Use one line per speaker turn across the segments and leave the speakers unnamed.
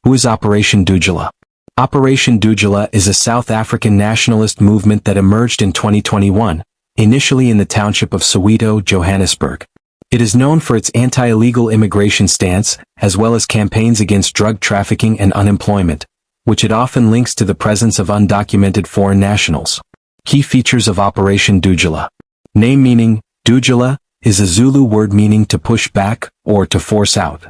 Who is Operation Dudula? Operation Dudula is a South African nationalist movement that emerged in 2021, initially in the township of Soweto, Johannesburg. It is known for its anti-illegal immigration stance, as well as campaigns against drug trafficking and unemployment, which it often links to the presence of undocumented foreign nationals. Key features of Operation Dudula. Name meaning, Dudula, is a Zulu word meaning to push back or to force out.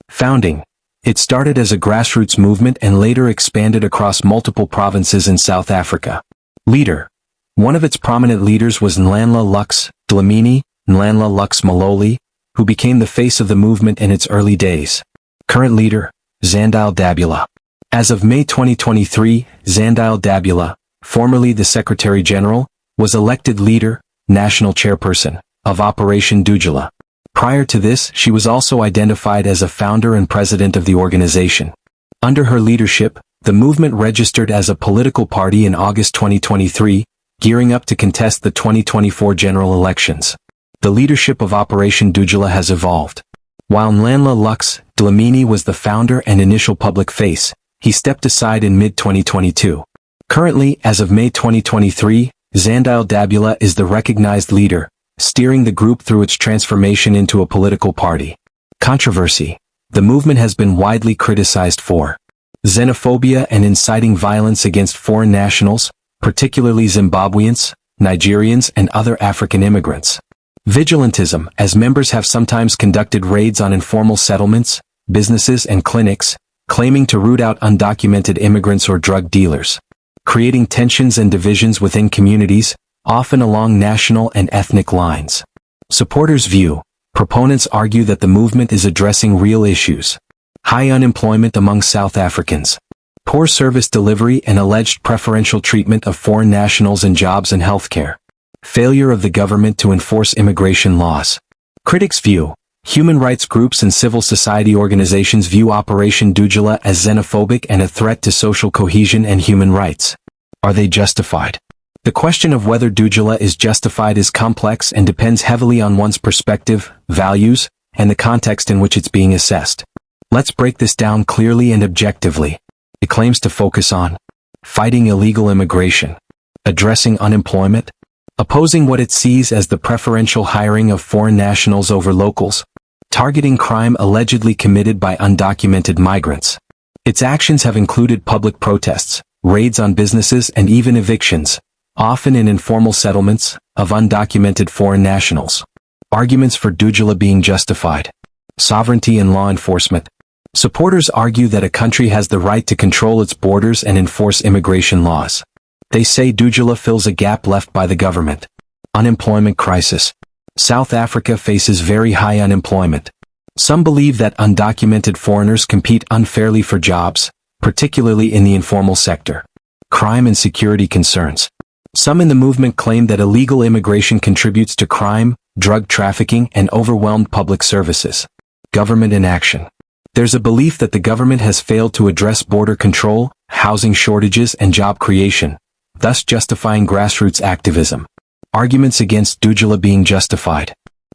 Founding. It started as a grassroots movement and later expanded across multiple provinces in South Africa. Leader. One of its prominent leaders was Nhlanhla Lux, Dlamini, Nhlanhla Lux Maloli, who became the face of the movement in its early days. Current leader, Nhlanhla Dudula. As of May 2023, Nhlanhla Dudula, formerly the Secretary General, was elected leader, national chairperson, of Operation Dudula. Prior to this, she was also identified as a founder and president of the organization. Under her leadership, the movement registered as a political party in August 2023, gearing up to contest the 2024 general elections. The leadership of Operation Dudula has evolved. While Nhlanhla Lux, Dlamini was the founder and initial public face, he stepped aside in mid-2022. Currently, as of May 2023, Nhlanhla Dudula is the recognized leader, steering the group through its transformation into a political party. Controversy. The movement has been widely criticized for xenophobia and inciting violence against foreign nationals, particularly Zimbabweans, Nigerians, and other African immigrants. Vigilantism, as members have sometimes conducted raids on informal settlements, businesses, and clinics, claiming to root out undocumented immigrants or drug dealers. Creating tensions and divisions within communities, often along national and ethnic lines. Supporters' view. Proponents argue that the movement is addressing real issues. High unemployment among South Africans. Poor service delivery and alleged preferential treatment of foreign nationals in jobs and healthcare. Failure of the government to enforce immigration laws. Critics' view. Human rights groups and civil society organizations view Operation Dudula as xenophobic and a threat to social cohesion and human rights. Are they justified? The question of whether Dudula is justified is complex and depends heavily on one's perspective, values, and the context in which it's being assessed. Let's break this down clearly and objectively. It claims to focus on fighting illegal immigration, addressing unemployment, opposing what it sees as the preferential hiring of foreign nationals over locals, targeting crime allegedly committed by undocumented migrants. Its actions have included public protests, raids on businesses, and even evictions, often in informal settlements, of undocumented foreign nationals. Arguments for Dudula being justified. Sovereignty and law enforcement. Supporters argue that a country has the right to control its borders and enforce immigration laws. They say Dudula fills a gap left by the government. Unemployment crisis. South Africa faces very high unemployment. Some believe that undocumented foreigners compete unfairly for jobs, particularly in the informal sector. Crime and security concerns. Some in the movement claim that illegal immigration contributes to crime, drug trafficking, and overwhelmed public services. Government inaction. There's a belief that the government has failed to address border control, housing shortages, and job creation, thus justifying grassroots activism. Arguments against Dudula being justified.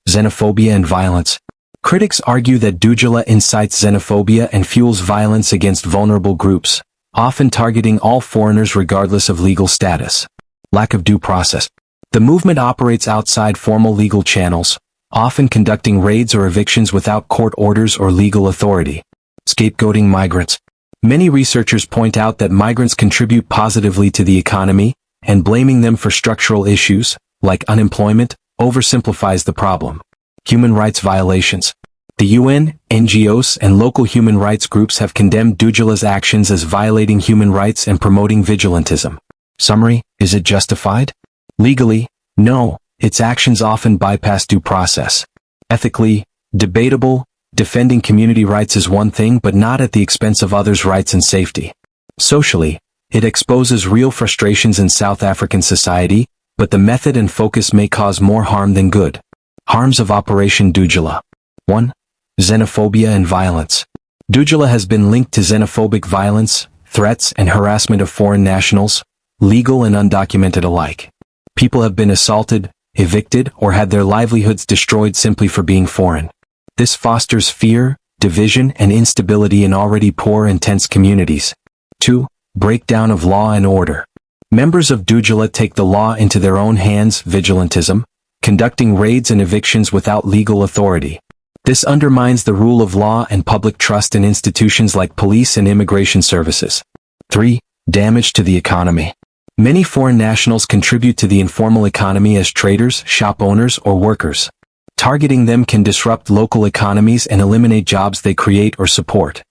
Xenophobia and violence. Critics argue that Dudula incites xenophobia and fuels violence against vulnerable groups, often targeting all foreigners regardless of legal status. Lack of due process. The movement operates outside formal legal channels, often conducting raids or evictions without court orders or legal authority. Scapegoating migrants. Many researchers point out that migrants contribute positively to the economy, and blaming them for structural issues, like unemployment, oversimplifies the problem. Human rights violations. The UN, NGOs, and local human rights groups have condemned Dudula's actions as violating human rights and promoting vigilantism. Summary, is it justified? Legally, no, its actions often bypass due process. Ethically, debatable, defending community rights is one thing but not at the expense of others' rights and safety. Socially, it exposes real frustrations in South African society, but the method and focus may cause more harm than good. Harms of Operation Dudula. 1. Xenophobia and violence. Dudula has been linked to xenophobic violence, threats, and harassment of foreign nationals, legal and undocumented alike. People have been assaulted, evicted, or had their livelihoods destroyed simply for being foreign. This fosters fear, division and instability in already poor and tense communities. 2. Breakdown of law and order. Members of Dudula take the law into their own hands, vigilantism, conducting raids and evictions without legal authority. This undermines the rule of law and public trust in institutions like police and immigration services. 3. Damage to the economy. Many foreign nationals contribute to the informal economy as traders, shop owners, or workers. Targeting them can disrupt local economies and eliminate jobs they create or support.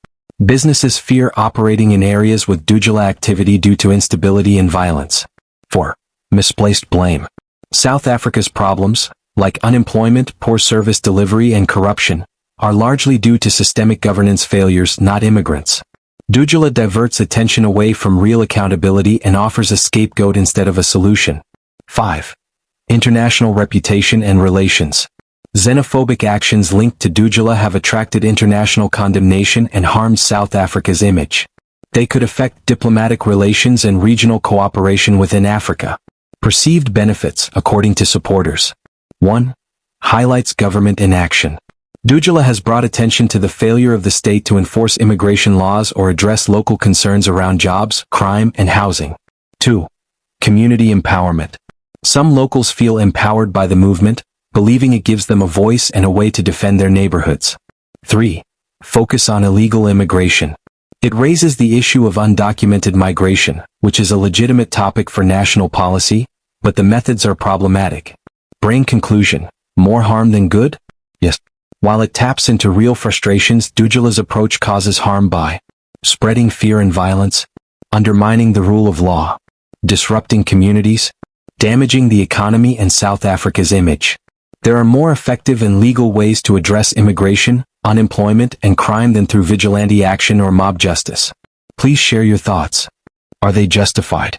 Businesses fear operating in areas with Dudula activity due to instability and violence. 4. Misplaced blame. South Africa's problems, like unemployment, poor service delivery, and corruption, are largely due to systemic governance failures, not immigrants. Dudula diverts attention away from real accountability and offers a scapegoat instead of a solution. 5. International reputation and relations. Xenophobic actions linked to Dudula have attracted international condemnation and harmed South Africa's image. They could affect diplomatic relations and regional cooperation within Africa. Perceived benefits, according to supporters. 1. Highlights government inaction. Dudula has brought attention to the failure of the state to enforce immigration laws or address local concerns around jobs, crime, and housing. 2. Community empowerment. Some locals feel empowered by the movement, believing it gives them a voice and a way to defend their neighborhoods. 3. Focus on illegal immigration. It raises the issue of undocumented migration, which is a legitimate topic for national policy, but the methods are problematic. Brain conclusion: more harm than good? Yes. While it taps into real frustrations, Dudula's approach causes harm by spreading fear and violence, undermining the rule of law, disrupting communities, damaging the economy and South Africa's image. There are more effective and legal ways to address immigration, unemployment, and crime than through vigilante action or mob justice. Please share your thoughts. Are they justified?